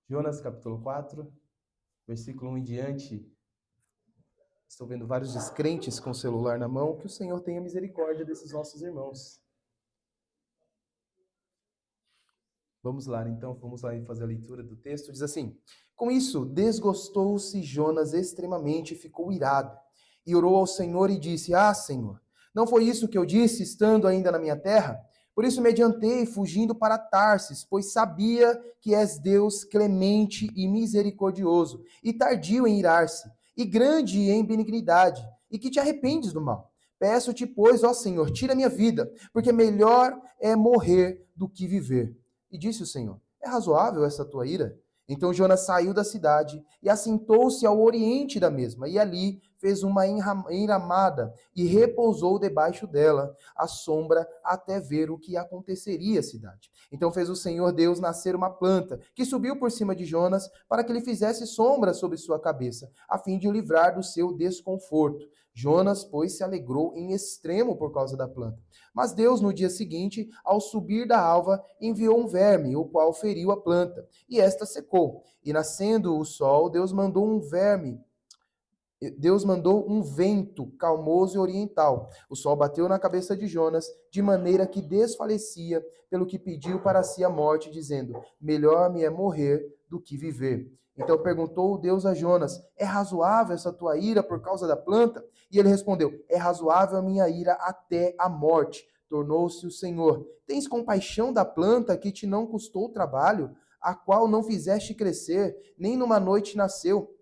Jonas capítulo 4, versículo 1 em diante. Estou vendo vários descrentes com o celular na mão. Que o Senhor tenha misericórdia desses nossos irmãos. Vamos lá, então, vamos lá e fazer a leitura do texto. Diz assim: Com isso, desgostou-se Jonas extremamente e ficou irado. E orou ao Senhor e disse: Ah, Senhor, não foi isso que eu disse, estando ainda na minha terra? Por isso me adiantei, fugindo para Tarsis, pois sabia que és Deus clemente e misericordioso, e tardio em irar-se, e grande em benignidade, e que te arrependes do mal. Peço-te, pois, ó Senhor, tira minha vida, porque melhor é morrer do que viver. E disse o Senhor: É razoável essa tua ira? Então Jonas saiu da cidade e assentou-se ao oriente da mesma, e ali fez uma enramada e repousou debaixo dela, à sombra, até ver o que aconteceria à cidade. Então fez o Senhor Deus nascer uma planta, que subiu por cima de Jonas, para que lhe fizesse sombra sobre sua cabeça, a fim de o livrar do seu desconforto. Jonas, pois, se alegrou em extremo por causa da planta. Mas Deus, no dia seguinte, ao subir da alva, enviou um verme, o qual feriu a planta, e esta secou. E nascendo o sol, Deus mandou um vento calmoso e oriental. O sol bateu na cabeça de Jonas, de maneira que desfalecia, pelo que pediu para si a morte, dizendo: Melhor me é morrer do que viver. Então perguntou Deus a Jonas: É razoável essa tua ira por causa da planta? E ele respondeu: É razoável a minha ira até a morte. Tornou-se o Senhor: Tens compaixão da planta que te não custou trabalho, a qual não fizeste crescer, nem numa noite nasceu,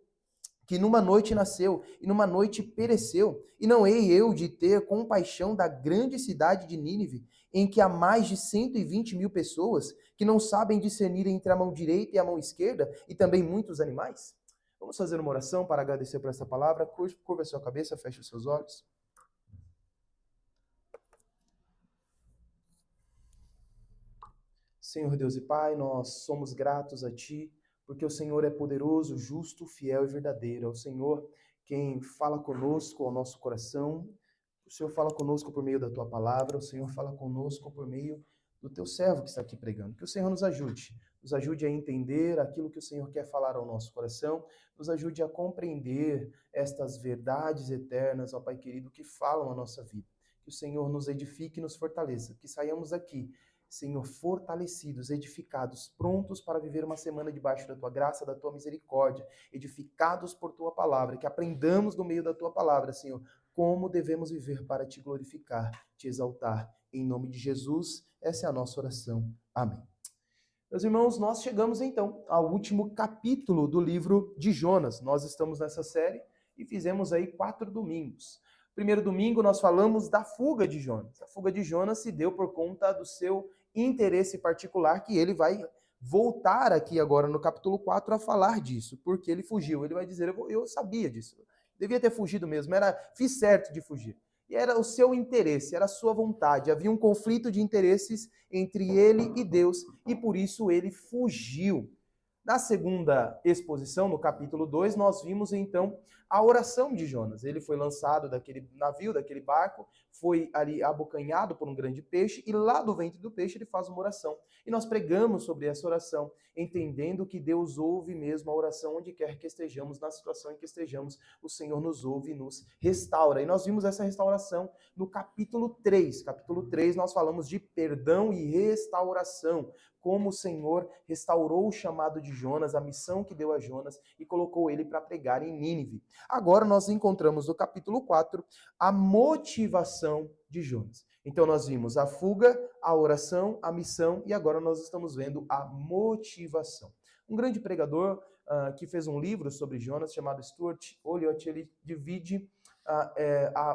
que numa noite nasceu e numa noite pereceu. E não hei eu de ter compaixão da grande cidade de Nínive, em que há mais de 120 mil pessoas que não sabem discernir entre a mão direita e a mão esquerda, e também muitos animais? Vamos fazer uma oração para agradecer por essa palavra. Curva a sua cabeça, feche os seus olhos. Senhor Deus e Pai, nós somos gratos a Ti, porque o Senhor é poderoso, justo, fiel e verdadeiro. É o Senhor quem fala conosco ao nosso coração. O Senhor fala conosco por meio da Tua palavra. O Senhor fala conosco por meio do Teu servo que está aqui pregando. Que o Senhor nos ajude a entender aquilo que o Senhor quer falar ao nosso coração, nos ajude a compreender estas verdades eternas, ó Pai querido, que falam a nossa vida. Que o Senhor nos edifique e nos fortaleça, que saiamos aqui, Senhor, fortalecidos, edificados, prontos para viver uma semana debaixo da Tua graça, da Tua misericórdia, edificados por Tua palavra, que aprendamos no meio da Tua palavra, Senhor, como devemos viver para Te glorificar, Te exaltar. Em nome de Jesus, essa é a nossa oração. Amém. Meus irmãos, nós chegamos então ao último capítulo do livro de Jonas. Nós estamos nessa série e fizemos aí 4 domingos. Primeiro domingo nós falamos da fuga de Jonas. A fuga de Jonas se deu por conta do seu interesse particular, que ele vai voltar aqui agora no capítulo 4 a falar disso, porque ele fugiu. Ele vai dizer: eu sabia disso, devia ter fugido mesmo, fiz certo de fugir. E era o seu interesse, era a sua vontade. Havia um conflito de interesses entre ele e Deus, e por isso ele fugiu. Na segunda exposição, no capítulo 2, nós vimos então a oração de Jonas. Ele foi lançado daquele navio, daquele barco, foi ali abocanhado por um grande peixe, e lá do ventre do peixe ele faz uma oração. E nós pregamos sobre essa oração, entendendo que Deus ouve mesmo a oração onde quer que estejamos, na situação em que estejamos, o Senhor nos ouve e nos restaura. E nós vimos essa restauração no capítulo 3. Capítulo 3 nós falamos de perdão e restauração, como o Senhor restaurou o chamado de Jonas, a missão que deu a Jonas, e colocou ele para pregar em Nínive. Agora nós encontramos no capítulo 4 a motivação de Jonas. Então nós vimos a fuga, a oração, a missão, e agora nós estamos vendo a motivação. Um grande pregador que fez um livro sobre Jonas, chamado Stuart Olyott, ele divide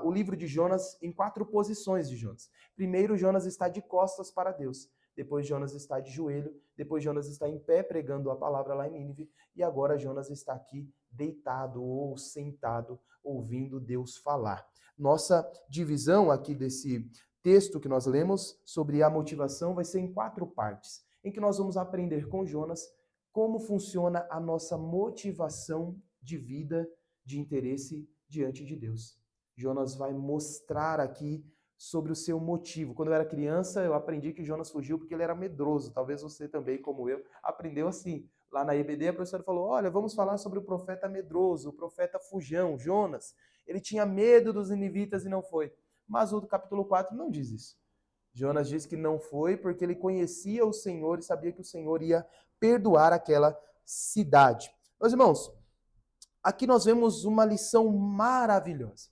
o livro de Jonas em 4 posições de Jonas. Primeiro, Jonas está de costas para Deus. Depois Jonas está de joelho, depois Jonas está em pé pregando a palavra lá em Nínive, e agora Jonas está aqui deitado ou sentado, ouvindo Deus falar. Nossa divisão aqui desse texto que nós lemos sobre a motivação vai ser em 4 partes, em que nós vamos aprender com Jonas como funciona a nossa motivação de vida, de interesse diante de Deus. Jonas vai mostrar aqui sobre o seu motivo. Quando eu era criança, eu aprendi que Jonas fugiu porque ele era medroso. Talvez você também, como eu, aprendeu assim, Lá na EBD a professora falou, olha, vamos falar sobre o profeta medroso, o profeta fujão, Jonas. Ele tinha medo dos ninivitas e não foi. Mas o capítulo 4 não diz isso. Jonas diz que não foi porque ele conhecia o Senhor e sabia que o Senhor ia perdoar aquela cidade. Meus irmãos, aqui nós vemos uma lição maravilhosa.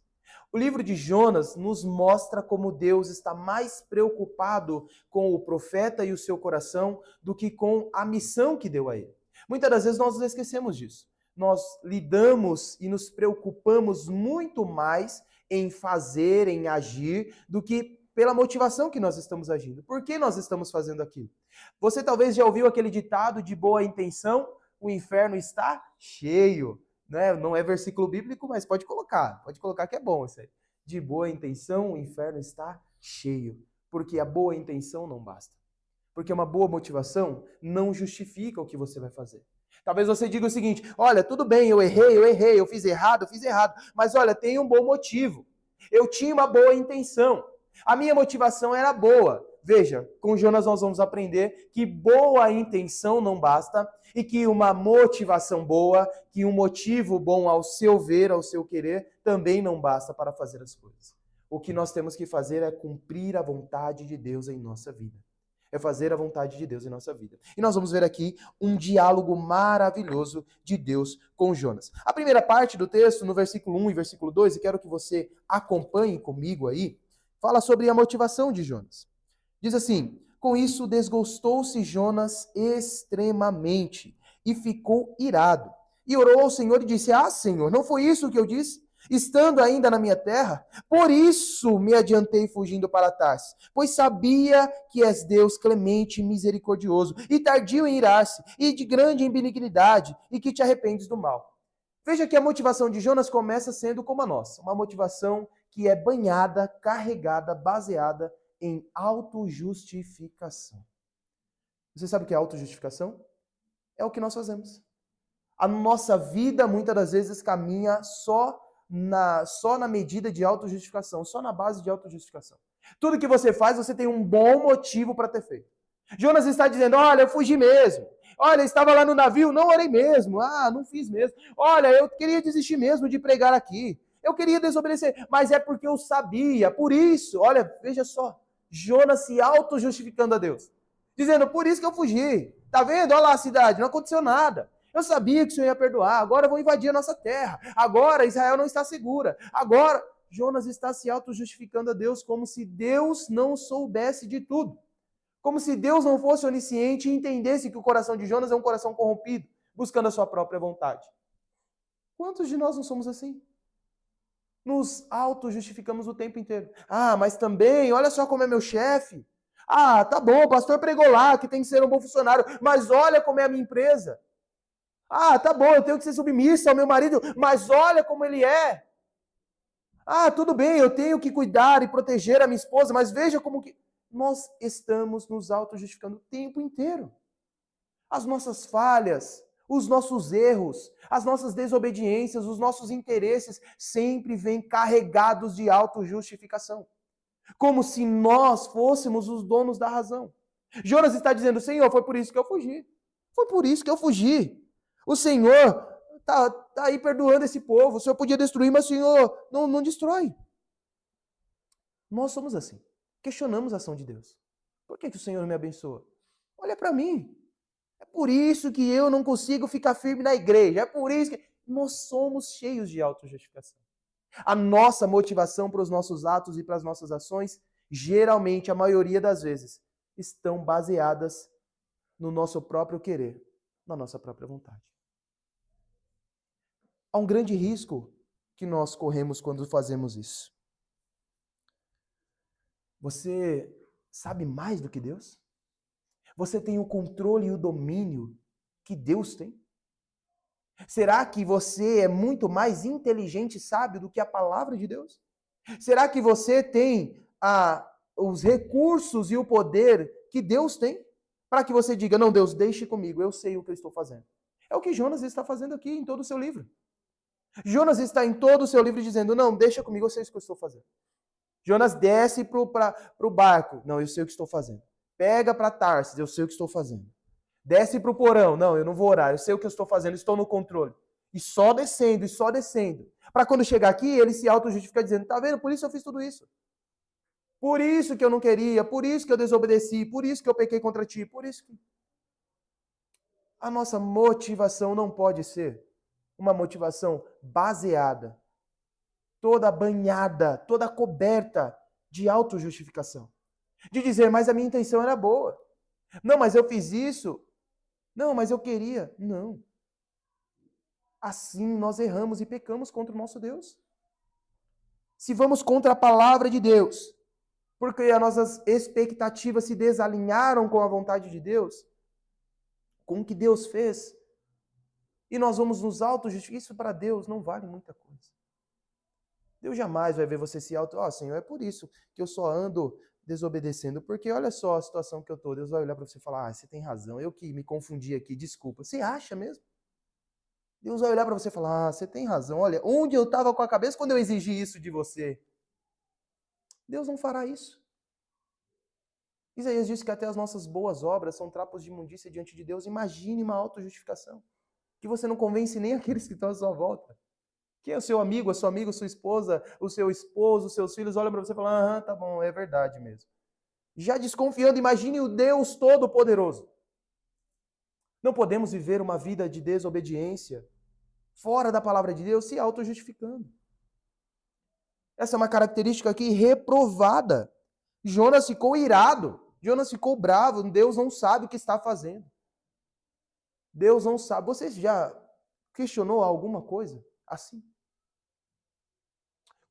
O livro de Jonas nos mostra como Deus está mais preocupado com o profeta e o seu coração do que com a missão que deu a ele. Muitas das vezes nós nos esquecemos disso. Nós lidamos e nos preocupamos muito mais em fazer, em agir, do que pela motivação que nós estamos agindo. Por que nós estamos fazendo aquilo? Você talvez já ouviu aquele ditado de boa intenção, o inferno está cheio. Não é versículo bíblico, mas pode colocar que é bom isso aí. De boa intenção, o inferno está cheio. Porque a boa intenção não basta. Porque uma boa motivação não justifica o que você vai fazer. Talvez você diga o seguinte, olha, tudo bem, eu errei, eu fiz errado, mas olha, tem um bom motivo. Eu tinha uma boa intenção. A minha motivação era boa. Veja, com Jonas nós vamos aprender que boa intenção não basta e que uma motivação boa, que um motivo bom ao seu ver, ao seu querer, também não basta para fazer as coisas. O que nós temos que fazer é cumprir a vontade de Deus em nossa vida. É fazer a vontade de Deus em nossa vida. E nós vamos ver aqui um diálogo maravilhoso de Deus com Jonas. A primeira parte do texto, no versículo 1 e versículo 2, e quero que você acompanhe comigo aí, fala sobre a motivação de Jonas. Diz assim, com isso desgostou-se Jonas extremamente e ficou irado. E orou ao Senhor e disse, Senhor, não foi isso que eu disse? Estando ainda na minha terra, por isso me adiantei fugindo para Tarsis, pois sabia que és Deus clemente e misericordioso, e tardio em irar-se, e de grande em benignidade, e que te arrependes do mal. Veja que a motivação de Jonas começa sendo como a nossa, uma motivação que é banhada, carregada, baseada em autojustificação. Você sabe o que é autojustificação? É o que nós fazemos. A nossa vida, muitas das vezes, caminha só na medida de autojustificação, só na base de autojustificação. Tudo que você faz, você tem um bom motivo para ter feito. Jonas está dizendo, olha, eu fugi mesmo. Olha, eu estava lá no navio, não orei mesmo. Não fiz mesmo. Olha, eu queria desistir mesmo de pregar aqui. Eu queria desobedecer, mas é porque eu sabia. Por isso, olha, veja só. Jonas se autojustificando a Deus. Dizendo, por isso que eu fugi. Tá vendo? Olha lá a cidade, não aconteceu nada. Eu sabia que o Senhor ia perdoar. Agora vão invadir a nossa terra. Agora Israel não está segura. Agora, Jonas está se auto-justificando a Deus como se Deus não soubesse de tudo. Como se Deus não fosse onisciente e entendesse que o coração de Jonas é um coração corrompido, buscando a sua própria vontade. Quantos de nós não somos assim? Nos auto-justificamos o tempo inteiro. Mas também, olha só como é meu chefe. Tá bom, o pastor pregou lá que tem que ser um bom funcionário, mas olha como é a minha empresa. Tá bom, eu tenho que ser submissa ao meu marido, mas olha como ele é. Tudo bem, eu tenho que cuidar e proteger a minha esposa, mas veja como que nós estamos nos auto-justificando o tempo inteiro. As nossas falhas, os nossos erros, as nossas desobediências, os nossos interesses sempre vêm carregados de auto-justificação. Como se nós fôssemos os donos da razão. Jonas está dizendo, Senhor, foi por isso que eu fugi. Foi por isso que eu fugi. O Senhor está aí perdoando esse povo. O Senhor podia destruir, mas o Senhor não destrói. Nós somos assim. Questionamos a ação de Deus. Por que o Senhor não me abençoa? Olha para mim. É por isso que eu não consigo ficar firme na igreja. É por isso que nós somos cheios de autojustificação. A nossa motivação para os nossos atos e para as nossas ações, geralmente, a maioria das vezes, estão baseadas no nosso próprio querer, na nossa própria vontade. Há um grande risco que nós corremos quando fazemos isso. Você sabe mais do que Deus? Você tem o controle e o domínio que Deus tem? Será que você é muito mais inteligente e sábio do que a palavra de Deus? Será que você tem os recursos e o poder que Deus tem? Para que você diga, não, Deus, deixe comigo, eu sei o que eu estou fazendo. É o que Jonas está fazendo aqui em todo o seu livro. Jonas está em todo o seu livro dizendo, não, deixa comigo, eu sei o que eu estou fazendo. Jonas desce para o barco, não, eu sei o que estou fazendo. Pega para Tarsis, eu sei o que estou fazendo. Desce para o porão. Não, eu não vou orar, eu sei o que eu estou fazendo, estou no controle. E só descendo, e só descendo. Para quando chegar aqui, ele se auto-justifica dizendo, tá vendo? Por isso eu fiz tudo isso. Por isso que eu não queria, por isso que eu desobedeci, por isso que eu pequei contra ti, por isso que... A nossa motivação não pode ser uma motivação baseada, toda banhada, toda coberta de autojustificação. De dizer, mas a minha intenção era boa. Não, mas eu fiz isso. Não, mas eu queria. Não. Assim nós erramos e pecamos contra o nosso Deus. Se vamos contra a palavra de Deus, porque as nossas expectativas se desalinharam com a vontade de Deus, com o que Deus fez, e nós vamos nos auto-justificar, isso para Deus não vale muita coisa. Deus jamais vai ver você se auto... Senhor, é por isso que eu só ando desobedecendo, porque olha só a situação que eu estou. Deus vai olhar para você e falar, você tem razão, eu que me confundi aqui, desculpa. Você acha mesmo? Deus vai olhar para você e falar, você tem razão, olha, onde eu estava com a cabeça quando eu exigi isso de você? Deus não fará isso. Isaías disse que até as nossas boas obras são trapos de imundícia diante de Deus. Imagine uma autojustificação, que você não convence nem aqueles que estão à sua volta. Quem é o seu amigo, a sua amiga, a sua esposa, o seu esposo, os seus filhos olham para você e falam, aham, tá bom, é verdade mesmo. Já desconfiando, imagine o Deus Todo-Poderoso. Não podemos viver uma vida de desobediência, fora da palavra de Deus, se auto-justificando. Essa é uma característica aqui reprovada. Jonas ficou irado, Jonas ficou bravo, Deus não sabe o que está fazendo. Deus não sabe. Você já questionou alguma coisa assim?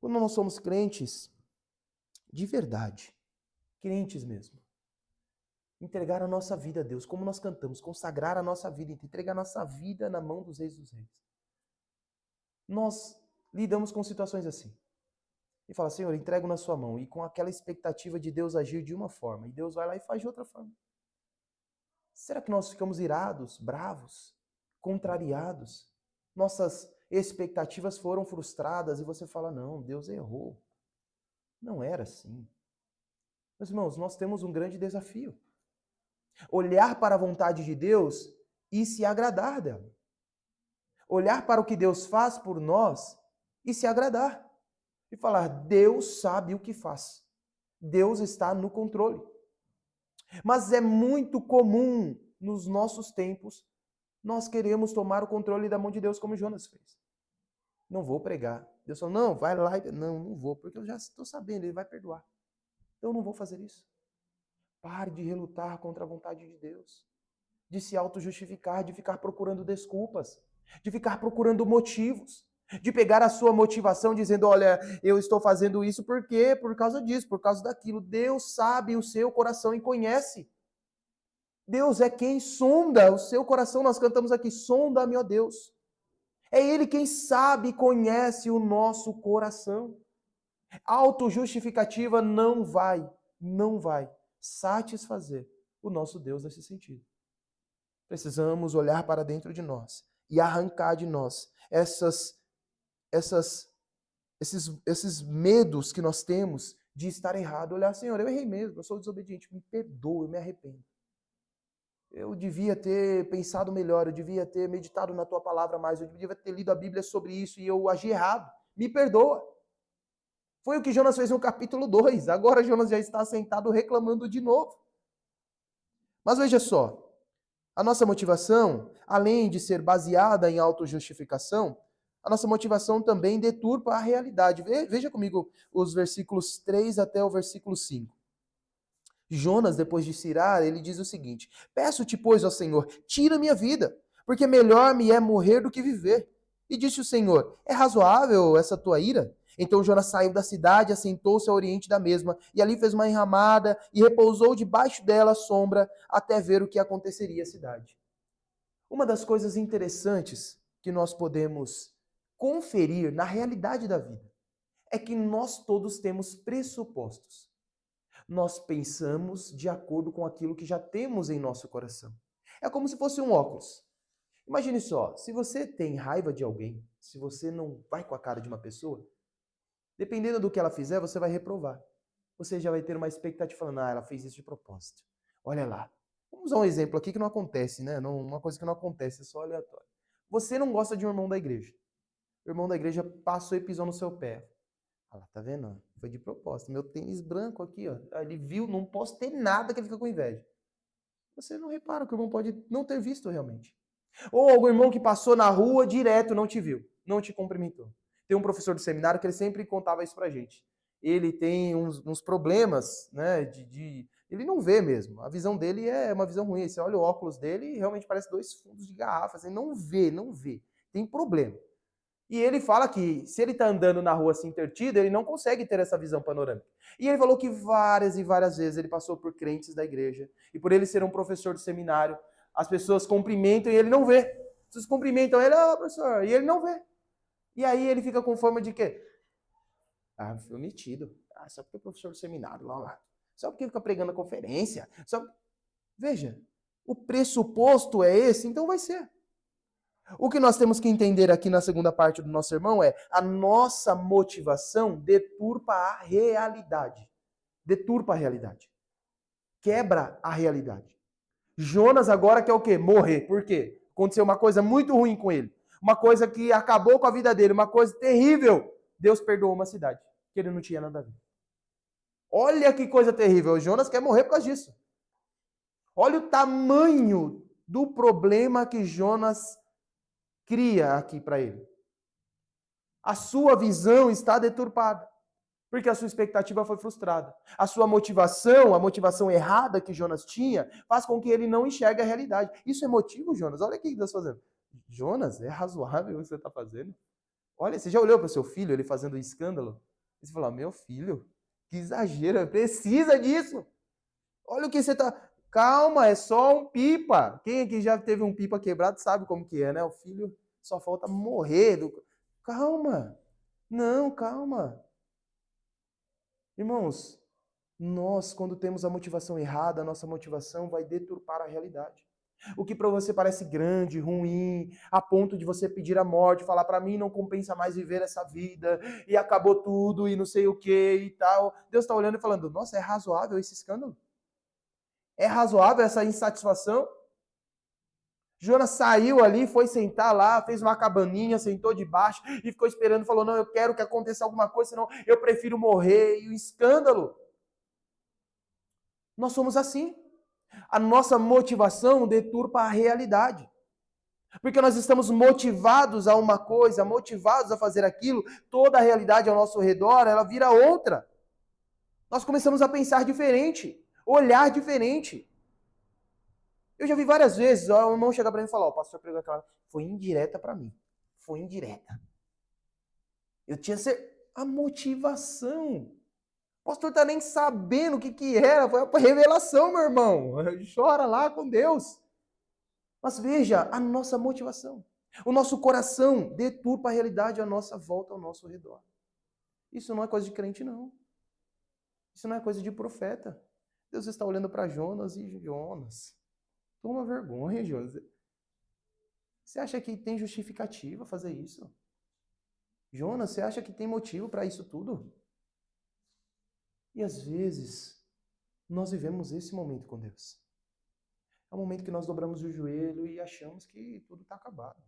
Quando nós somos crentes, de verdade, crentes mesmo, entregar a nossa vida a Deus, como nós cantamos, consagrar a nossa vida, entregar a nossa vida na mão dos reis dos reis. Nós lidamos com situações assim. E fala, Senhor, entrego na sua mão. E com aquela expectativa de Deus agir de uma forma. E Deus vai lá e faz de outra forma. Será que nós ficamos irados, bravos, contrariados? Nossas expectativas foram frustradas e você fala, não, Deus errou. Não era assim. Meus irmãos, nós temos um grande desafio. Olhar para a vontade de Deus e se agradar dela. Olhar para o que Deus faz por nós e se agradar. E falar, Deus sabe o que faz. Deus está no controle. Mas é muito comum nos nossos tempos nós queremos tomar o controle da mão de Deus como Jonas fez. Não vou pregar. Deus falou, não, vai lá. Não vou, porque eu já estou sabendo, ele vai perdoar. Então eu não vou fazer isso. Pare de relutar contra a vontade de Deus. De se auto-justificar, de ficar procurando desculpas, de ficar procurando motivos, de pegar a sua motivação dizendo, olha, eu estou fazendo isso porque por causa disso, por causa daquilo. Deus sabe o seu coração e conhece. Deus é quem sonda o seu coração. Nós cantamos aqui, sonda-me, ó Deus. É Ele quem sabe e conhece o nosso coração. Autojustificativa não vai satisfazer o nosso Deus nesse sentido. Precisamos olhar para dentro de nós e arrancar de nós esses medos que nós temos de estar errado. Olhar, Senhor, eu errei mesmo, eu sou desobediente, me perdoa, eu me arrependo. Eu devia ter pensado melhor, eu devia ter meditado na tua palavra mais, eu devia ter lido a Bíblia sobre isso e eu agi errado. Me perdoa. Foi o que Jonas fez no capítulo 2. Agora Jonas já está sentado reclamando de novo. Mas veja só, a nossa motivação, além de ser baseada em autojustificação, a nossa motivação também deturpa a realidade. Veja comigo os versículos 3 até o versículo 5. Jonas, depois de se irar, ele diz o seguinte: peço-te, pois, ó Senhor, tira minha vida, porque melhor me é morrer do que viver. E disse o Senhor: é razoável essa tua ira? Então Jonas saiu da cidade, assentou-se ao oriente da mesma, e ali fez uma enramada, e repousou debaixo dela à sombra, até ver o que aconteceria à cidade. Uma das coisas interessantes que nós podemos conferir na realidade da vida é que nós todos temos pressupostos. Nós pensamos de acordo com aquilo que já temos em nosso coração. É como se fosse um óculos. Imagine só, se você tem raiva de alguém, se você não vai com a cara de uma pessoa, dependendo do que ela fizer, você vai reprovar. Você já vai ter uma expectativa falando, ela fez isso de propósito. Olha lá. Vamos usar um exemplo aqui que não acontece, né? Não, uma coisa que não acontece, é só aleatório. Você não gosta de um irmão da igreja. O irmão da igreja passou e pisou no seu pé. Ah lá, tá vendo? Foi de propósito. Meu tênis branco aqui, ó. Ele viu, não posso ter nada que ele fica com inveja. Você não repara que o irmão pode não ter visto realmente. Ou algum irmão que passou na rua direto, não te viu, não te cumprimentou. Tem um professor do seminário que ele sempre contava isso pra gente. Ele tem uns problemas, né, ele não vê mesmo. A visão dele é uma visão ruim. Você olha o óculos dele e realmente parece dois fundos de garrafa. Ele não vê, não vê. Tem problema. E ele fala que se ele está andando na rua assim intertido, ele não consegue ter essa visão panorâmica. E ele falou que várias e várias vezes ele passou por crentes da igreja. E por ele ser um professor do seminário, as pessoas cumprimentam e ele não vê. As pessoas cumprimentam ele, professor, e ele não vê. E aí ele fica com forma de quê? Ah, foi metido. Ah, só porque é professor do seminário, lá. Só porque fica pregando a conferência. Só... Veja, o pressuposto é esse, então vai ser. O que nós temos que entender aqui na segunda parte do nosso sermão é a nossa motivação deturpa a realidade. Deturpa a realidade. Quebra a realidade. Jonas agora quer o quê? Morrer. Por quê? Aconteceu uma coisa muito ruim com ele. Uma coisa que acabou com a vida dele. Uma coisa terrível. Deus perdoou uma cidade. Que ele não tinha nada a ver. Olha que coisa terrível. O Jonas quer morrer por causa disso. Olha o tamanho do problema que Jonas cria aqui para ele. A sua visão está deturpada, porque a sua expectativa foi frustrada. A sua motivação, a motivação errada que Jonas tinha, faz com que ele não enxergue a realidade. Isso é motivo, Jonas? Olha o que Deus está fazendo. Jonas, é razoável o que você está fazendo? Olha, você já olhou para o seu filho, ele fazendo um escândalo? E você fala, meu filho, que exagero, precisa disso. Olha o que você está... Calma, é só um pipa. Quem aqui já teve um pipa quebrado sabe como que é, né? O filho só falta morrer. Calma. Não, calma. Irmãos, nós, quando temos a motivação errada, a nossa motivação vai deturpar a realidade. O que para você parece grande, ruim, a ponto de você pedir a morte, falar para mim não compensa mais viver essa vida, e acabou tudo, e não sei o que e tal. Deus está olhando e falando, nossa, é razoável esse escândalo? É razoável essa insatisfação? Jonas saiu ali, foi sentar lá, fez uma cabaninha, sentou debaixo e ficou esperando, falou, não, eu quero que aconteça alguma coisa, senão eu prefiro morrer. E o escândalo. Nós somos assim. A nossa motivação deturpa a realidade. Porque nós estamos motivados a uma coisa, motivados a fazer aquilo, toda a realidade ao nosso redor, ela vira outra. Nós começamos a pensar diferente, olhar diferente. Eu já vi várias vezes, o irmão chega para mim e fala, o pastor pregou aquela... Foi indireta para mim. Foi indireta. Eu tinha a motivação. O pastor tá nem sabendo o que era. Foi a revelação, meu irmão. Chora lá com Deus. Mas veja a nossa motivação. O nosso coração deturpa a realidade à nossa volta, ao nosso redor. Isso não é coisa de crente, não. Isso não é coisa de profeta. Deus está olhando para Jonas e Jonas. Toma vergonha, Jonas. Você acha que tem justificativa fazer isso? Jonas, você acha que tem motivo para isso tudo? E às vezes, nós vivemos esse momento com Deus. É o momento que nós dobramos o joelho e achamos que tudo está acabado.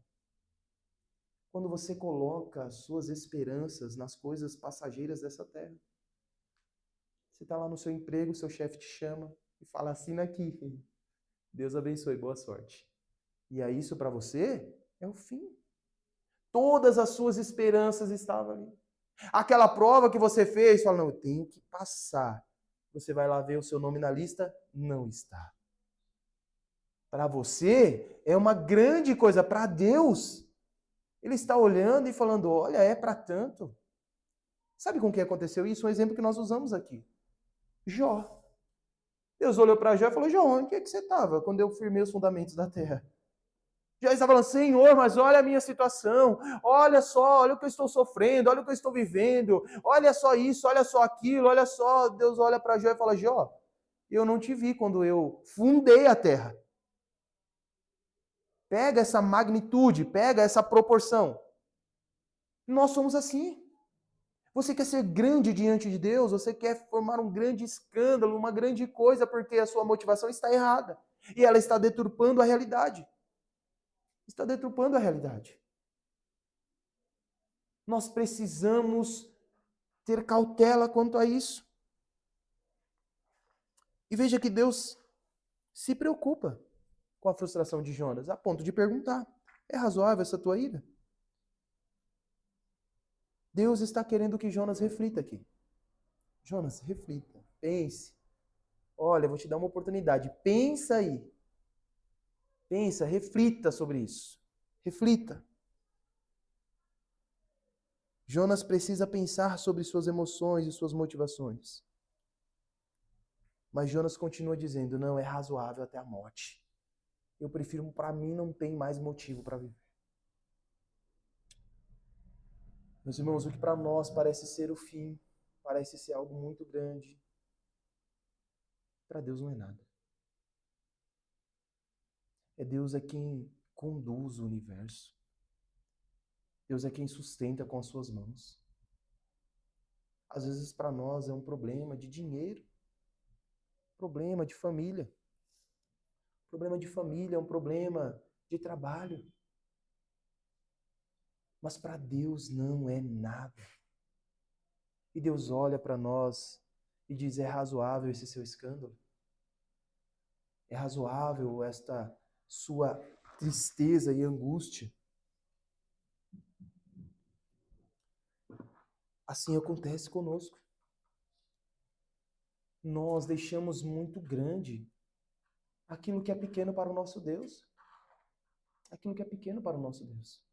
Quando você coloca suas esperanças nas coisas passageiras dessa terra. Você está lá no seu emprego, seu chefe te chama e fala, assina aqui. Deus abençoe, boa sorte. E aí isso para você é o fim. Todas as suas esperanças estavam ali. Aquela prova que você fez, fala, não, eu tenho que passar. Você vai lá ver o seu nome na lista, não está. Para você, é uma grande coisa. Para Deus, Ele está olhando e falando, olha, é para tanto. Sabe com que aconteceu isso? Um exemplo que nós usamos aqui. Jó. Deus olhou para Jó e falou, Jó, onde é que você estava quando eu firmei os fundamentos da terra? Já está falando, Senhor, mas olha a minha situação, olha só, olha o que eu estou sofrendo, olha o que eu estou vivendo, olha só isso, olha só aquilo, olha só. Deus olha para Jó e fala, Jó, eu não te vi quando eu fundei a terra. Pega essa magnitude, pega essa proporção. Nós somos assim. Você quer ser grande diante de Deus, você quer formar um grande escândalo, uma grande coisa, porque a sua motivação está errada. E ela está deturpando a realidade. Está deturpando a realidade. Nós precisamos ter cautela quanto a isso. E veja que Deus se preocupa com a frustração de Jonas, a ponto de perguntar: é razoável essa tua ira? Deus está querendo que Jonas reflita aqui. Jonas, reflita, pense. Olha, eu vou te dar uma oportunidade. Pensa aí. Pensa, reflita sobre isso. Reflita. Jonas precisa pensar sobre suas emoções e suas motivações. Mas Jonas continua dizendo: não, é razoável até a morte. Eu prefiro, para mim, não tem mais motivo para viver. Meus irmãos, o que para nós parece ser o fim, parece ser algo muito grande, para Deus não é nada. É Deus é quem conduz o universo. Deus é quem sustenta com as suas mãos. Às vezes para nós é um problema de dinheiro, problema de família. Problema de família é um problema de trabalho. Mas para Deus não é nada. E Deus olha para nós e diz: é razoável esse seu escândalo? É razoável esta sua tristeza e angústia? Assim acontece conosco. Nós deixamos muito grande aquilo que é pequeno para o nosso Deus. Aquilo que é pequeno para o nosso Deus.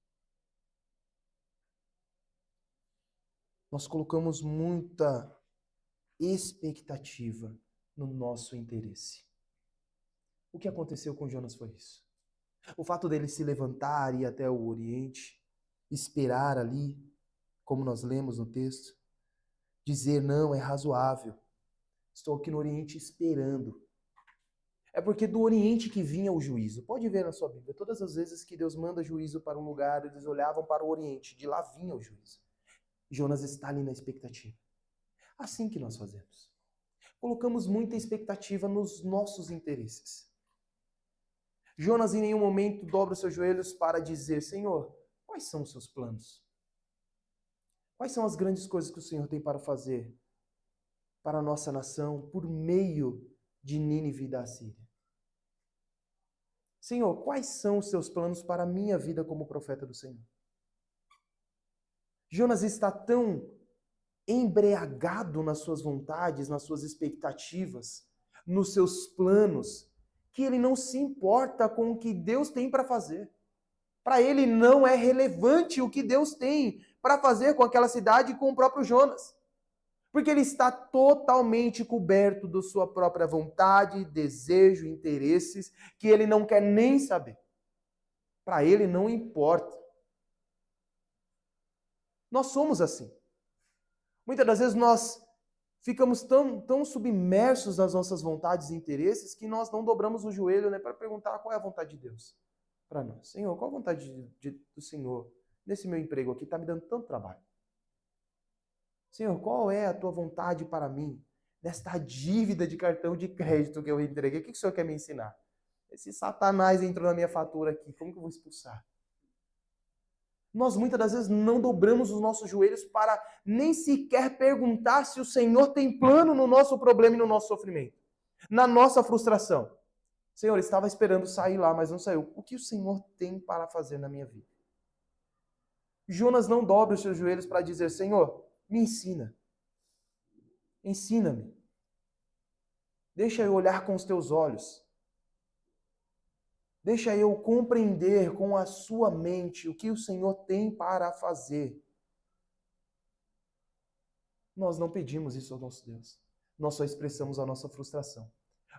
Nós colocamos muita expectativa no nosso interesse. O que aconteceu com Jonas foi isso. O fato dele se levantar e ir até o Oriente, esperar ali, como nós lemos no texto, dizer: não, é razoável. Estou aqui no Oriente esperando. É porque do Oriente que vinha o juízo. Pode ver na sua Bíblia, todas as vezes que Deus manda juízo para um lugar, eles olhavam para o Oriente, de lá vinha o juízo. Jonas está ali na expectativa. Assim que nós fazemos. Colocamos muita expectativa nos nossos interesses. Jonas em nenhum momento dobra os seus joelhos para dizer: Senhor, quais são os seus planos? Quais são as grandes coisas que o Senhor tem para fazer para a nossa nação por meio de Nínive e da Assíria? Senhor, quais são os seus planos para a minha vida como profeta do Senhor? Jonas está tão embriagado nas suas vontades, nas suas expectativas, nos seus planos, que ele não se importa com o que Deus tem para fazer. Para ele não é relevante o que Deus tem para fazer com aquela cidade e com o próprio Jonas. Porque ele está totalmente coberto da sua própria vontade, desejo, interesses, que ele não quer nem saber. Para ele não importa. Nós somos assim. Muitas das vezes nós ficamos tão submersos nas nossas vontades e interesses que nós não dobramos o joelho, né, para perguntar qual é a vontade de Deus para nós. Senhor, qual a vontade do Senhor nesse meu emprego aqui? Está me dando tanto trabalho. Senhor, qual é a tua vontade para mim nesta dívida de cartão de crédito que eu entreguei? O que o Senhor quer me ensinar? Esse Satanás entrou na minha fatura aqui, como que eu vou expulsar? Nós muitas das vezes não dobramos os nossos joelhos para nem sequer perguntar se o Senhor tem plano no nosso problema e no nosso sofrimento, na nossa frustração. Senhor, estava esperando sair lá, mas não saiu. O que o Senhor tem para fazer na minha vida? Jonas não dobra os seus joelhos para dizer: Senhor, me ensina. Ensina-me. Deixa eu olhar com os teus olhos. Deixa eu compreender com a sua mente o que o Senhor tem para fazer. Nós não pedimos isso ao nosso Deus. Nós só expressamos a nossa frustração.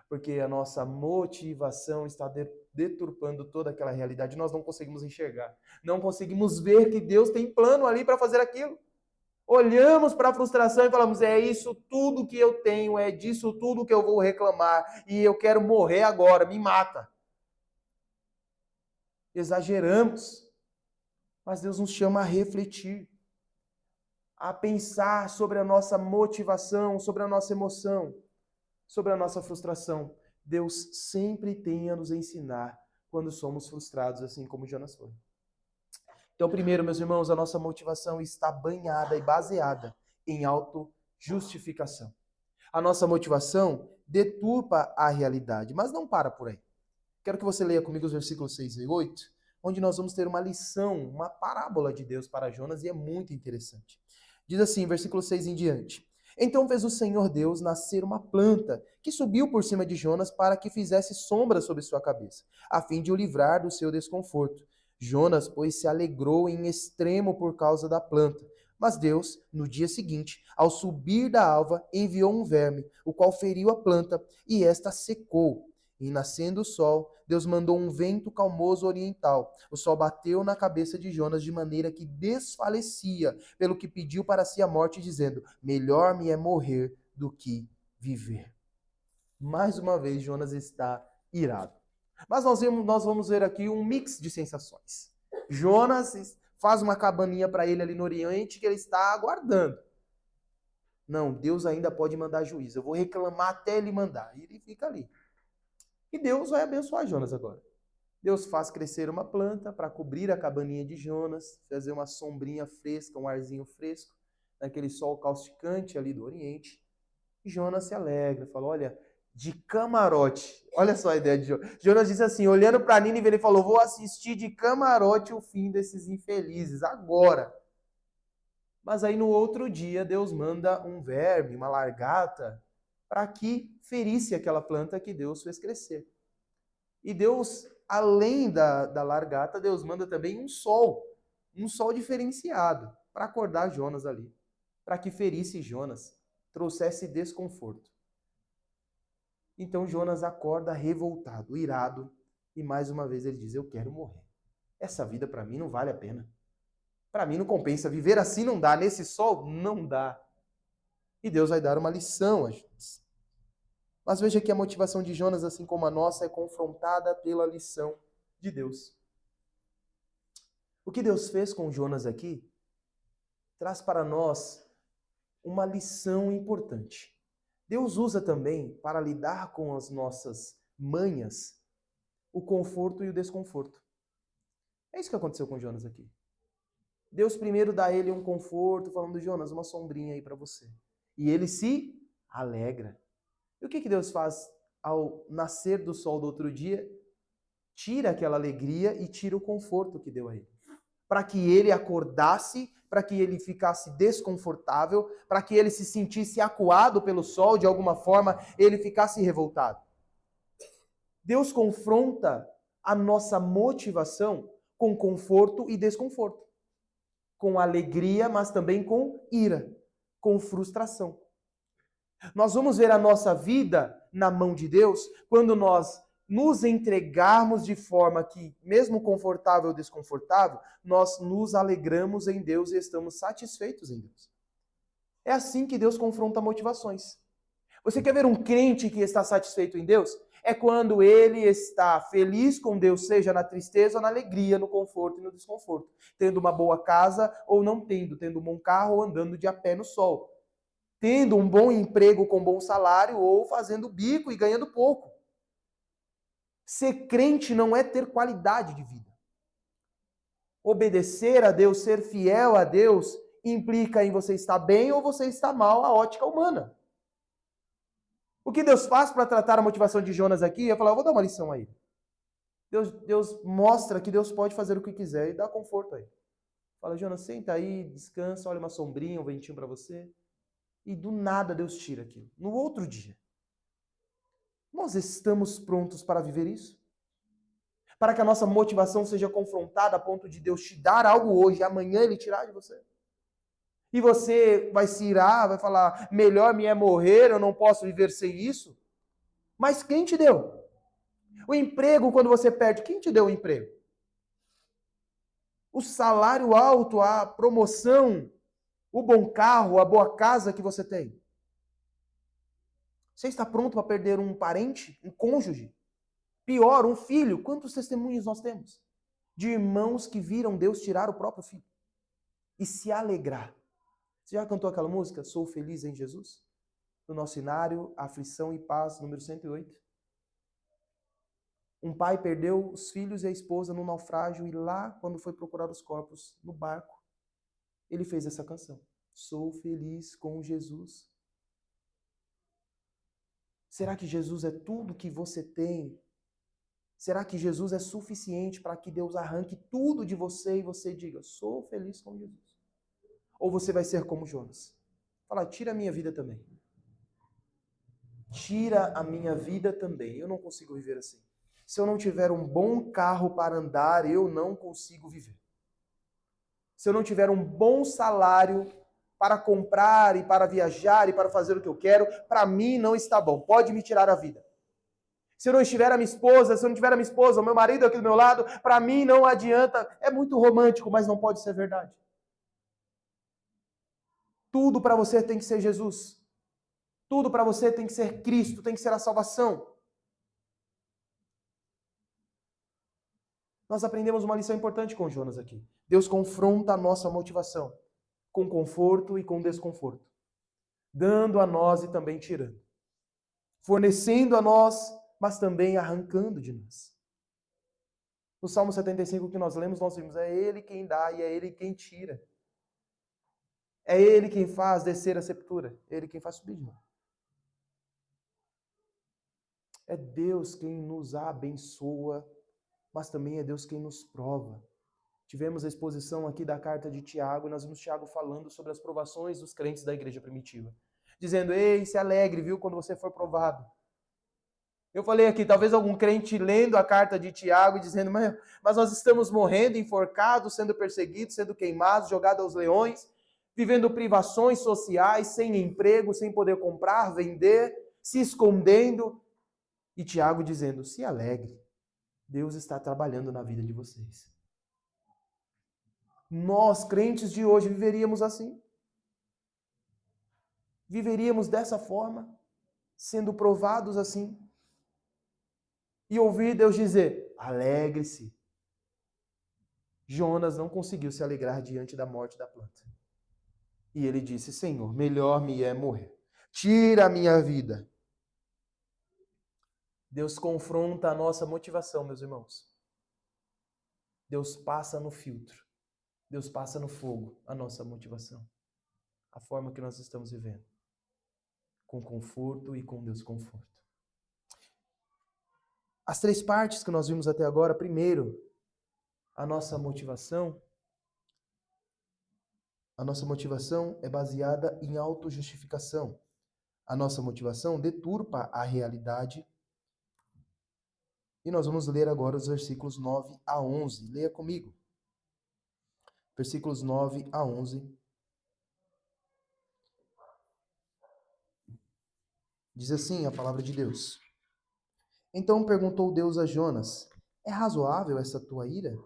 Porque a nossa motivação está deturpando toda aquela realidade. Nós não conseguimos enxergar. Não conseguimos ver que Deus tem plano ali para fazer aquilo. Olhamos para a frustração e falamos: é isso tudo que eu tenho, é disso tudo que eu vou reclamar. E eu quero morrer agora, me mata. Exageramos. Mas Deus nos chama a refletir, a pensar sobre a nossa motivação, sobre a nossa emoção, sobre a nossa frustração. Deus sempre tem a nos ensinar quando somos frustrados, assim como Jonas foi. Então, primeiro, meus irmãos, a nossa motivação está banhada e baseada em autojustificação. A nossa motivação deturpa a realidade, mas não para por aí. Quero que você leia comigo os versículos 6 e 8, onde nós vamos ter uma lição, uma parábola de Deus para Jonas, e é muito interessante. Diz assim, versículo 6 em diante. Então fez o Senhor Deus nascer uma planta que subiu por cima de Jonas para que fizesse sombra sobre sua cabeça, a fim de o livrar do seu desconforto. Jonas, pois, se alegrou em extremo por causa da planta. Mas Deus, no dia seguinte, ao subir da alva, enviou um verme, o qual feriu a planta, e esta secou. E nascendo o sol, Deus mandou um vento calmoso oriental. O sol bateu na cabeça de Jonas de maneira que desfalecia, pelo que pediu para si a morte, dizendo: melhor me é morrer do que viver. Mais uma vez, Jonas está irado. Mas nós vamos ver aqui um mix de sensações. Jonas faz uma cabaninha para ele ali no Oriente que ele está aguardando. Não, Deus ainda pode mandar juízo. Eu vou reclamar até ele mandar. E ele fica ali. E Deus vai abençoar Jonas agora. Deus faz crescer uma planta para cobrir a cabaninha de Jonas, fazer uma sombrinha fresca, um arzinho fresco, naquele sol causticante ali do Oriente. E Jonas se alegra, fala: olha, de camarote. Olha só a ideia de Jonas. Jonas disse assim, olhando para Nínive, ele falou: vou assistir de camarote o fim desses infelizes, agora. Mas aí no outro dia, Deus manda um verme, uma largata, para que ferisse aquela planta que Deus fez crescer. E Deus, além da largata, Deus manda também um sol diferenciado, para acordar Jonas ali, para que ferisse Jonas, trouxesse desconforto. Então Jonas acorda revoltado, irado, e mais uma vez ele diz: eu quero morrer. Essa vida para mim não vale a pena. Para mim não compensa. Viver assim não dá. Nesse sol não dá. E Deus vai dar uma lição a Jonas. Mas veja que a motivação de Jonas, assim como a nossa, é confrontada pela lição de Deus. O que Deus fez com Jonas aqui traz para nós uma lição importante. Deus usa também, para lidar com as nossas manhas, o conforto e o desconforto. É isso que aconteceu com Jonas aqui. Deus primeiro dá a ele um conforto, falando: Jonas, uma sombrinha aí para você. E ele se alegra. E o que Deus faz ao nascer do sol do outro dia? Tira aquela alegria e tira o conforto que deu a ele. Para que ele acordasse, para que ele ficasse desconfortável, para que ele se sentisse acuado pelo sol, de alguma forma ele ficasse revoltado. Deus confronta a nossa motivação com conforto e desconforto. Com alegria, mas também com ira, com frustração. Nós vamos ver a nossa vida na mão de Deus quando nós nos entregarmos de forma que, mesmo confortável ou desconfortável, nós nos alegramos em Deus e estamos satisfeitos em Deus. É assim que Deus confronta motivações. Você quer ver um crente que está satisfeito em Deus? É quando ele está feliz com Deus, seja na tristeza ou na alegria, no conforto e no desconforto. Tendo uma boa casa ou não tendo, tendo um bom carro ou andando de a pé no sol. Tendo um bom emprego com bom salário ou fazendo bico e ganhando pouco. Ser crente não é ter qualidade de vida. Obedecer a Deus, ser fiel a Deus, implica em você estar bem ou você estar mal à ótica humana. O que Deus faz para tratar a motivação de Jonas aqui é falar: eu vou dar uma lição a ele. Deus mostra que Deus pode fazer o que quiser e dá conforto a ele. Fala: Jonas, senta aí, descansa, olha uma sombrinha, um ventinho para você. E do nada Deus tira aquilo. No outro dia. Nós estamos prontos para viver isso? Para que a nossa motivação seja confrontada a ponto de Deus te dar algo hoje e amanhã Ele tirar de você? E você vai se irar, vai falar: melhor me é morrer, eu não posso viver sem isso? Mas quem te deu? O emprego, quando você perde, quem te deu o emprego? O salário alto, a promoção, o bom carro, a boa casa que você tem? Você está pronto para perder um parente, um cônjuge? Pior, um filho? Quantos testemunhos nós temos? De irmãos que viram Deus tirar o próprio filho e se alegrar. Você já cantou aquela música, Sou Feliz em Jesus? No nosso cenário, Aflição e Paz, número 108. Um pai perdeu os filhos e a esposa no naufrágio e lá, quando foi procurar os corpos no barco, ele fez essa canção. Sou feliz com Jesus. Será que Jesus é tudo que você tem? Será que Jesus é suficiente para que Deus arranque tudo de você e você diga, sou feliz com Jesus? Ou você vai ser como Jonas? Fala, tira a minha vida também. Tira a minha vida também. Eu não consigo viver assim. Se eu não tiver um bom carro para andar, eu não consigo viver. Se eu não tiver um bom salário para comprar e para viajar e para fazer o que eu quero, para mim não está bom. Pode me tirar a vida. Se eu não estiver a minha esposa, se eu não tiver a minha esposa, o meu marido aqui do meu lado, para mim não adianta. É muito romântico, mas não pode ser verdade. Tudo para você tem que ser Jesus. Tudo para você tem que ser Cristo, tem que ser a salvação. Nós aprendemos uma lição importante com Jonas aqui. Deus confronta a nossa motivação com conforto e com desconforto, dando a nós e também tirando, fornecendo a nós, mas também arrancando de nós. No Salmo 75 que nós lemos, nós vimos, é Ele quem dá e é Ele quem tira. É Ele quem faz descer a sepultura, é Ele quem faz subir de novo. É Deus quem nos abençoa, mas também é Deus quem nos prova. Tivemos a exposição aqui da carta de Tiago, e nós vimos Tiago falando sobre as provações dos crentes da igreja primitiva. Dizendo, ei, se alegre, viu, quando você for provado. Eu falei aqui, talvez algum crente lendo a carta de Tiago e dizendo, mas nós estamos morrendo, enforcados, sendo perseguidos, sendo queimados, jogados aos leões, vivendo privações sociais, sem emprego, sem poder comprar, vender, se escondendo. E Tiago dizendo, se alegre, Deus está trabalhando na vida de vocês. Nós, crentes de hoje, viveríamos assim. Viveríamos dessa forma, sendo provados assim. E ouvir Deus dizer, alegre-se. Jonas não conseguiu se alegrar diante da morte da planta. E ele disse, Senhor, melhor me é morrer. Tira a minha vida. Deus confronta a nossa motivação, meus irmãos. Deus passa no filtro. Deus passa no fogo a nossa motivação. A forma que nós estamos vivendo. Com conforto e com desconforto. As três partes que nós vimos até agora, primeiro, a nossa motivação é baseada em autojustificação. A nossa motivação deturpa a realidade. E nós vamos ler agora os versículos 9 a 11. Leia comigo. Versículos 9 a 11. Diz assim a palavra de Deus. Então perguntou Deus a Jonas, é razoável essa tua ira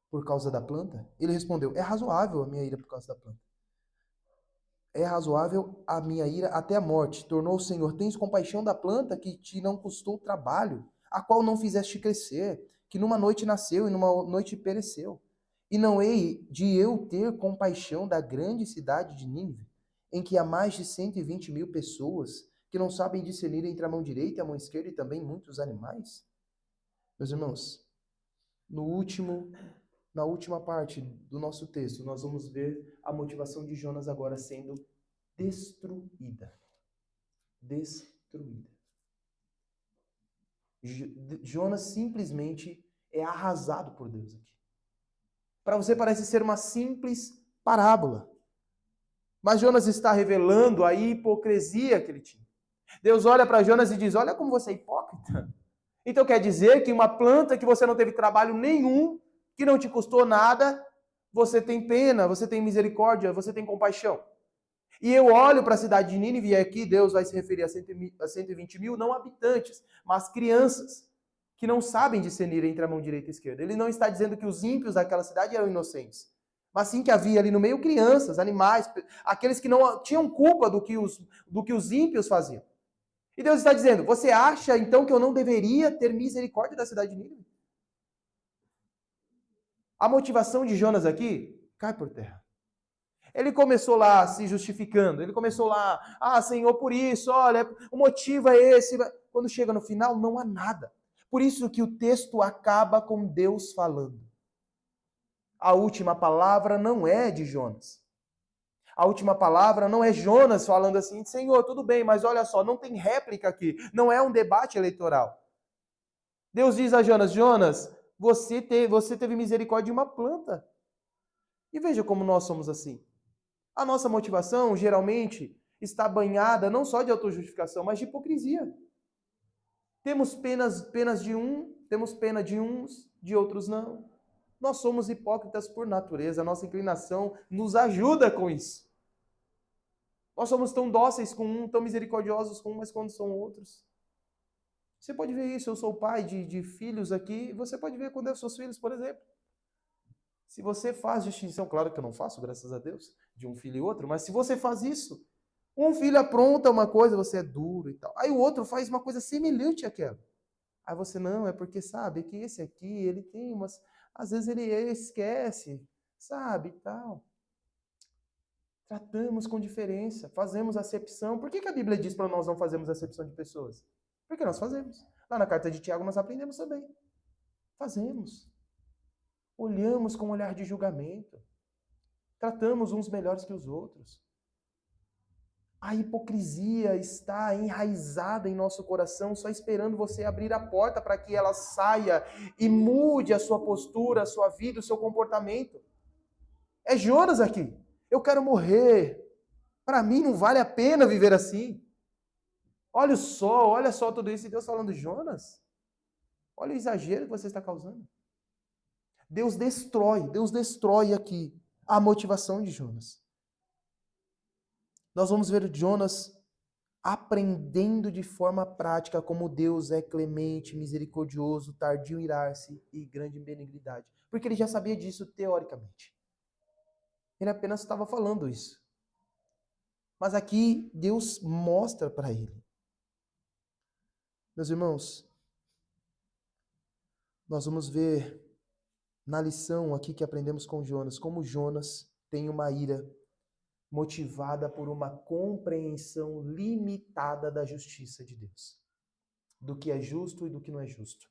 por causa da planta? Ele respondeu, é razoável a minha ira por causa da planta. É razoável a minha ira até a morte. Tornou o Senhor, tens compaixão da planta que te não custou trabalho, a qual não fizeste crescer, que numa noite nasceu e numa noite pereceu. E não hei de eu ter compaixão da grande cidade de Nínive, em que há mais de 120 mil pessoas que não sabem discernir entre a mão direita e a mão esquerda e também muitos animais? Meus irmãos, na última parte do nosso texto, nós vamos ver a motivação de Jonas agora sendo destruída. Destruída. Jonas simplesmente é arrasado por Deus aqui. Para você parece ser uma simples parábola. Mas Jonas está revelando a hipocrisia que ele tinha. Deus olha para Jonas e diz, olha como você é hipócrita. Então quer dizer que uma planta que você não teve trabalho nenhum, que não te custou nada, você tem pena, você tem misericórdia, você tem compaixão. E eu olho para a cidade de Nínive, e aqui Deus vai se referir a 120 mil, não habitantes, mas crianças, que não sabem discernir entre a mão direita e a esquerda. Ele não está dizendo que os ímpios daquela cidade eram inocentes, mas sim que havia ali no meio crianças, animais, aqueles que não tinham culpa do que os ímpios faziam. E Deus está dizendo, você acha então que eu não deveria ter misericórdia da cidade de Nínive? A motivação de Jonas aqui cai por terra. Ele começou lá se justificando, ele começou lá, Senhor, por isso, olha, o motivo é esse. Quando chega no final, não há nada. Por isso que o texto acaba com Deus falando. A última palavra não é de Jonas. A última palavra não é Jonas falando assim, Senhor, tudo bem, mas olha só, não tem réplica aqui. Não é um debate eleitoral. Deus diz a Jonas, Jonas, você teve misericórdia de uma planta. E veja como nós somos assim. A nossa motivação, geralmente, está banhada não só de autojustificação, mas de hipocrisia. Temos penas de um, temos pena de uns, de outros não. Nós somos hipócritas por natureza, a nossa inclinação nos ajuda com isso. Nós somos tão dóceis com um, tão misericordiosos com um, mas quando são outros. Você pode ver isso, eu sou pai de filhos aqui, você pode ver quando eu sou filhos, por exemplo. Se você faz distinção, claro que eu não faço, graças a Deus, de um filho e outro, mas se você faz isso, um filho apronta uma coisa, você é duro e tal. Aí o outro faz uma coisa semelhante àquela. Aí você, não, é porque sabe que esse aqui, ele tem umas... Às vezes ele esquece, sabe, e tal. Tratamos com diferença, fazemos acepção. Por que a Bíblia diz para nós não fazermos acepção de pessoas? Porque nós fazemos. Lá na carta de Tiago nós aprendemos também. Fazemos. Olhamos com um olhar de julgamento. Tratamos uns melhores que os outros. A hipocrisia está enraizada em nosso coração, só esperando você abrir a porta para que ela saia e mude a sua postura, a sua vida, o seu comportamento. É Jonas aqui. Eu quero morrer. Para mim não vale a pena viver assim. Olha o sol, olha só tudo isso. E Deus falando, Jonas, olha o exagero que você está causando. Deus destrói aqui a motivação de Jonas. Nós vamos ver Jonas aprendendo de forma prática como Deus é clemente, misericordioso, tardio em irar-se e grande em benignidade. Porque ele já sabia disso teoricamente. Ele apenas estava falando isso. Mas aqui Deus mostra para ele. Meus irmãos, nós vamos ver na lição aqui que aprendemos com Jonas, como Jonas tem uma ira motivada por uma compreensão limitada da justiça de Deus. Do que é justo e do que não é justo.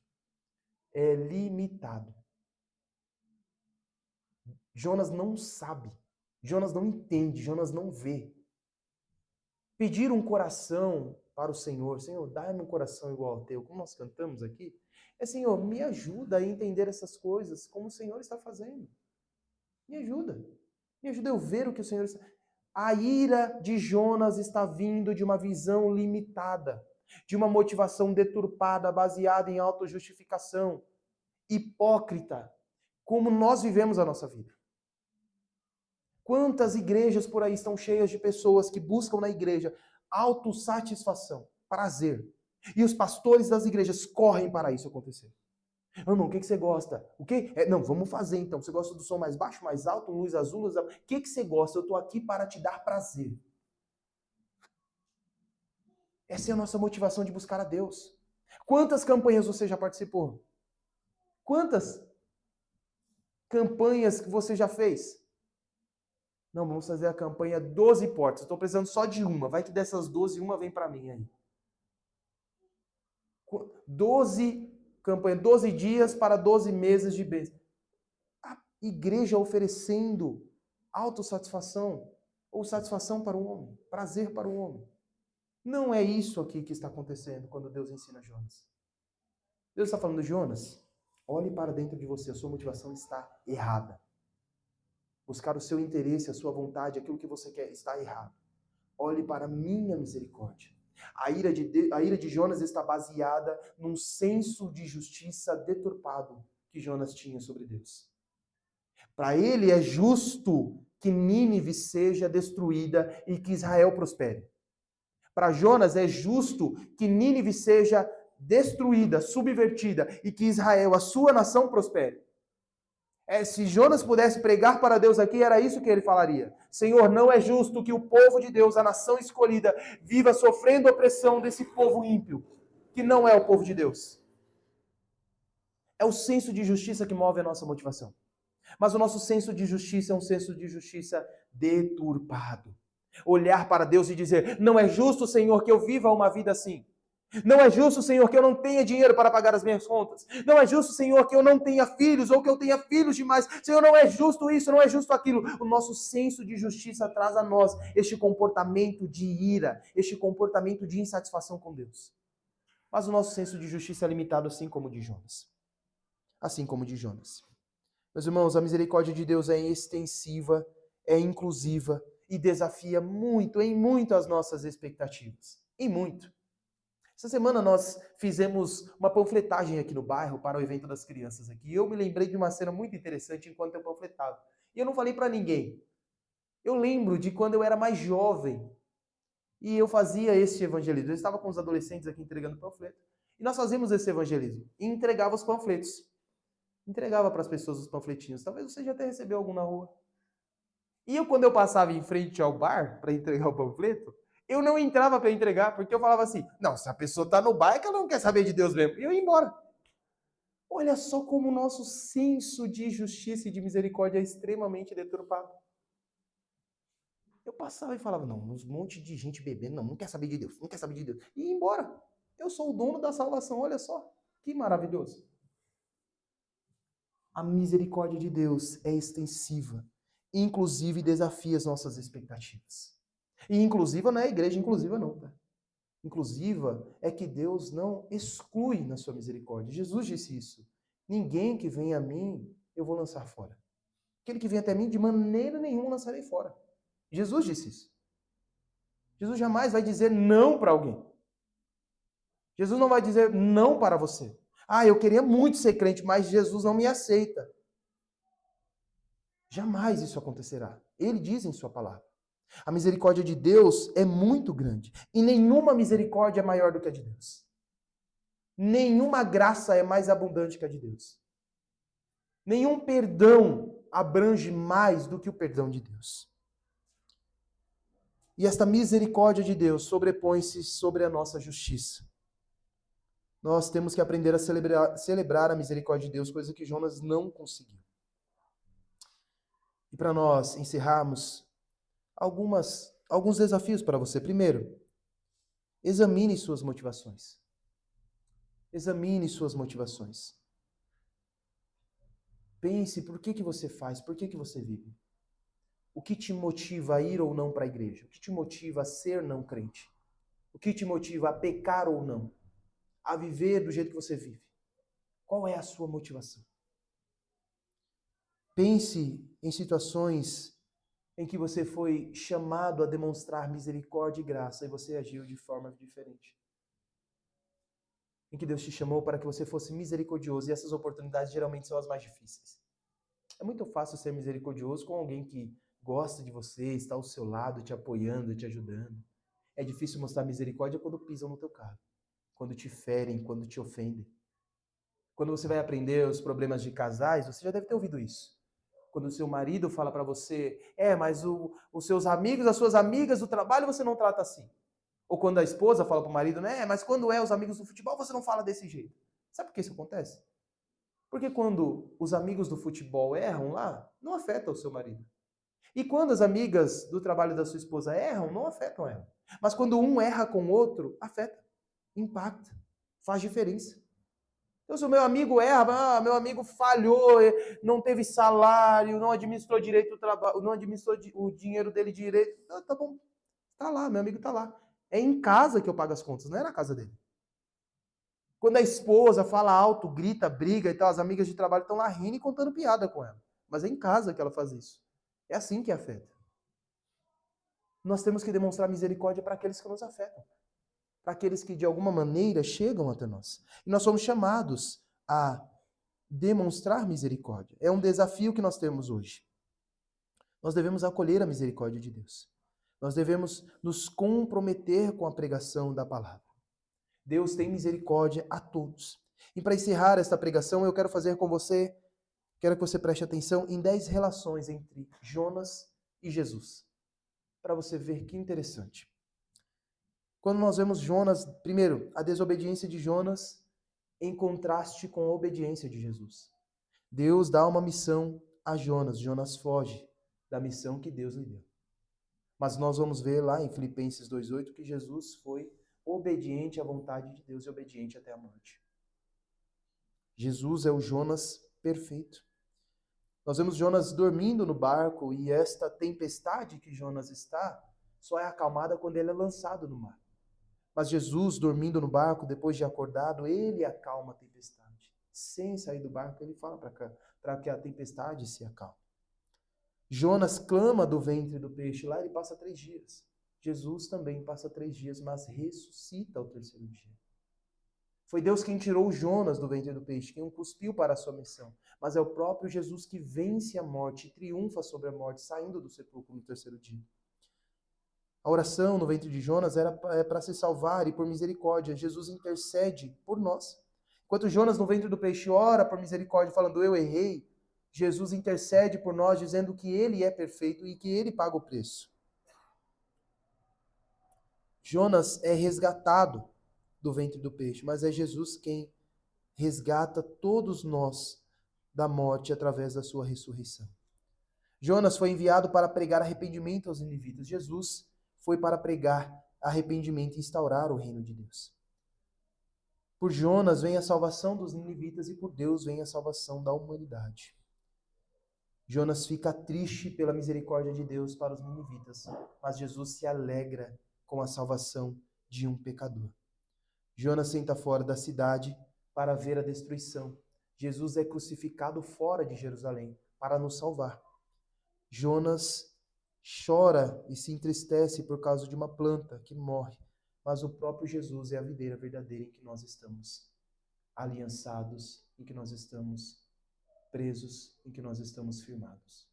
É limitado. Jonas não sabe. Jonas não entende. Jonas não vê. Pedir um coração para o Senhor. Senhor, dá-me um coração igual ao teu. Como nós cantamos aqui. É, Senhor, me ajuda a entender essas coisas como o Senhor está fazendo. Me ajuda. Me ajuda a eu ver o que o Senhor está... A ira de Jonas está vindo de uma visão limitada, de uma motivação deturpada, baseada em autojustificação, hipócrita, como nós vivemos a nossa vida. Quantas igrejas por aí estão cheias de pessoas que buscam na igreja autossatisfação, prazer, e os pastores das igrejas correm para isso acontecer. Irmão, o que você gosta? O quê? Não, vamos fazer então. Você gosta do som mais baixo, mais alto, luz azul, luz... O que você gosta? Eu estou aqui para te dar prazer. Essa é a nossa motivação de buscar a Deus. Quantas campanhas você já participou? Quantas campanhas que você já fez? Não, vamos fazer a campanha 12 portas. Estou precisando só de uma. Vai que dessas 12, uma vem para mim aí. 12 dias para 12 meses de bênção. A igreja oferecendo autossatisfação ou satisfação para o homem, prazer para o homem. Não é isso aqui que está acontecendo quando Deus ensina Jonas. Deus está falando, Jonas, olhe para dentro de você, a sua motivação está errada. Buscar o seu interesse, a sua vontade, aquilo que você quer, está errado. Olhe para a minha misericórdia. A ira de Jonas está baseada num senso de justiça deturpado que Jonas tinha sobre Deus. Para ele é justo que Nínive seja destruída e que Israel prospere. Para Jonas é justo que Nínive seja destruída, subvertida e que Israel, a sua nação, prospere. Se Jonas pudesse pregar para Deus aqui, era isso que ele falaria. Senhor, não é justo que o povo de Deus, a nação escolhida, viva sofrendo a opressão desse povo ímpio, que não é o povo de Deus. É o senso de justiça que move a nossa motivação. Mas o nosso senso de justiça é um senso de justiça deturpado. Olhar para Deus e dizer, não é justo, Senhor, que eu viva uma vida assim. Não é justo, Senhor, que eu não tenha dinheiro para pagar as minhas contas. Não é justo, Senhor, que eu não tenha filhos ou que eu tenha filhos demais. Senhor, não é justo isso, não é justo aquilo. O nosso senso de justiça traz a nós este comportamento de ira, este comportamento de insatisfação com Deus. Mas o nosso senso de justiça é limitado assim como o de Jonas. Assim como o de Jonas. Meus irmãos, a misericórdia de Deus é extensiva, é inclusiva e desafia muito, em muito as nossas expectativas. Em muito. Essa semana nós fizemos uma panfletagem aqui no bairro para o evento das crianças aqui. E eu me lembrei de uma cena muito interessante enquanto eu panfletava. E eu não falei para ninguém. Eu lembro de quando eu era mais jovem e eu fazia esse evangelismo. Eu estava com os adolescentes aqui entregando panfleto. E nós fazíamos esse evangelismo. E entregava os panfletos. Entregava para as pessoas os panfletinhos. Talvez você já até recebeu algum na rua. E eu, quando eu passava em frente ao bar para entregar o panfleto, eu não entrava para entregar, porque eu falava assim, não, se a pessoa está no bar é que ela não quer saber de Deus mesmo. E eu ia embora. Olha só como o nosso senso de justiça e de misericórdia é extremamente deturpado. Eu passava e falava, não, um monte de gente bebendo, não quer saber de Deus, não quer saber de Deus. E ia embora. Eu sou o dono da salvação, olha só. Que maravilhoso. A misericórdia de Deus é extensiva, inclusive desafia as nossas expectativas. E inclusiva não é igreja inclusiva não, tá? Inclusiva é que Deus não exclui na sua misericórdia. Jesus disse isso. Ninguém que vem a mim, eu vou lançar fora. Aquele que vem até mim, de maneira nenhuma lançarei fora. Jesus disse isso. Jesus jamais vai dizer não para alguém. Jesus não vai dizer não para você. Ah, eu queria muito ser crente, mas Jesus não me aceita. Jamais isso acontecerá. Ele diz em sua palavra. A misericórdia de Deus é muito grande. E nenhuma misericórdia é maior do que a de Deus. Nenhuma graça é mais abundante que a de Deus. Nenhum perdão abrange mais do que o perdão de Deus. E esta misericórdia de Deus sobrepõe-se sobre a nossa justiça. Nós temos que aprender a celebrar a misericórdia de Deus, coisa que Jonas não conseguiu. E para nós encerrarmos, alguns desafios para você. Primeiro, examine suas motivações. Examine suas motivações. Pense por que você faz, por que você vive. O que te motiva a ir ou não para a igreja? O que te motiva a ser não crente? O que te motiva a pecar ou não? A viver do jeito que você vive? Qual é a sua motivação? Pense em situações em que você foi chamado a demonstrar misericórdia e graça e você agiu de forma diferente. Em que Deus te chamou para que você fosse misericordioso e essas oportunidades geralmente são as mais difíceis. É muito fácil ser misericordioso com alguém que gosta de você, está ao seu lado, te apoiando, te ajudando. É difícil mostrar misericórdia quando pisam no teu carro, quando te ferem, quando te ofendem. Quando você vai aprender os problemas de casais, você já deve ter ouvido isso. Quando o seu marido fala para você, mas os seus amigos, as suas amigas do trabalho, você não trata assim. Ou quando a esposa fala para o marido, mas quando os amigos do futebol, você não fala desse jeito. Sabe por que isso acontece? Porque quando os amigos do futebol erram lá, não afeta o seu marido. E quando as amigas do trabalho da sua esposa erram, não afetam ela. Mas quando um erra com o outro, afeta, impacta, faz diferença. Então, se o meu amigo erra, meu amigo falhou, não teve salário, não administrou direito o trabalho, não administrou o dinheiro dele direito, tá bom, tá lá, meu amigo tá lá. É em casa que eu pago as contas, não é na casa dele. Quando a esposa fala alto, grita, briga e tal, as amigas de trabalho estão lá rindo e contando piada com ela. Mas é em casa que ela faz isso. É assim que afeta. Nós temos que demonstrar misericórdia para aqueles que nos afetam. Para aqueles que de alguma maneira chegam até nós. E nós somos chamados a demonstrar misericórdia. É um desafio que nós temos hoje. Nós devemos acolher a misericórdia de Deus. Nós devemos nos comprometer com a pregação da palavra. Deus tem misericórdia a todos. E para encerrar esta pregação, eu quero que você preste atenção em 10 relações entre Jonas e Jesus. Para você ver que interessante. Quando nós vemos Jonas, primeiro, a desobediência de Jonas em contraste com a obediência de Jesus. Deus dá uma missão a Jonas, Jonas foge da missão que Deus lhe deu. Mas nós vamos ver lá em Filipenses 2:8 que Jesus foi obediente à vontade de Deus e obediente até a morte. Jesus é o Jonas perfeito. Nós vemos Jonas dormindo no barco e esta tempestade que Jonas está só é acalmada quando ele é lançado no mar. Mas Jesus, dormindo no barco, depois de acordado, ele acalma a tempestade. Sem sair do barco, ele fala para que a tempestade se acalme. Jonas clama do ventre do peixe, lá ele passa 3 dias. Jesus também passa 3 dias, mas ressuscita ao 3º dia. Foi Deus quem tirou Jonas do ventre do peixe, quem o cuspiu para a sua missão. Mas é o próprio Jesus que vence a morte e triunfa sobre a morte, saindo do sepulcro no 3º dia. A oração no ventre de Jonas era para se salvar e por misericórdia. Jesus intercede por nós. Enquanto Jonas no ventre do peixe ora por misericórdia, falando eu errei, Jesus intercede por nós, dizendo que ele é perfeito e que ele paga o preço. Jonas é resgatado do ventre do peixe, mas é Jesus quem resgata todos nós da morte através da sua ressurreição. Jonas foi enviado para pregar arrependimento aos ninivitas. Jesus foi para pregar arrependimento e instaurar o reino de Deus. Por Jonas vem a salvação dos ninivitas e por Deus vem a salvação da humanidade. Jonas fica triste pela misericórdia de Deus para os ninivitas, mas Jesus se alegra com a salvação de um pecador. Jonas senta fora da cidade para ver a destruição. Jesus é crucificado fora de Jerusalém para nos salvar. Jonas chora e se entristece por causa de uma planta que morre, mas o próprio Jesus é a videira verdadeira em que nós estamos aliançados, em que nós estamos presos, em que nós estamos firmados.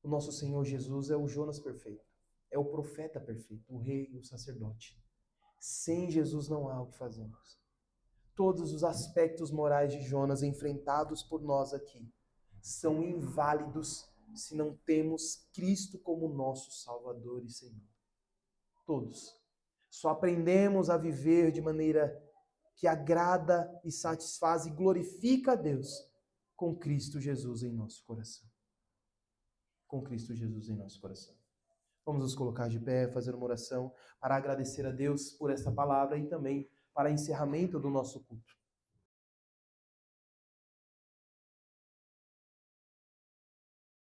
O nosso Senhor Jesus é o Jonas perfeito, é o profeta perfeito, o rei e o sacerdote. Sem Jesus não há o que fazermos. Todos os aspectos morais de Jonas enfrentados por nós aqui são inválidos se não temos Cristo como nosso Salvador e Senhor. Todos. Só aprendemos a viver de maneira que agrada e satisfaz e glorifica a Deus com Cristo Jesus em nosso coração. Com Cristo Jesus em nosso coração. Vamos nos colocar de pé, fazer uma oração para agradecer a Deus por esta palavra e também para encerramento do nosso culto.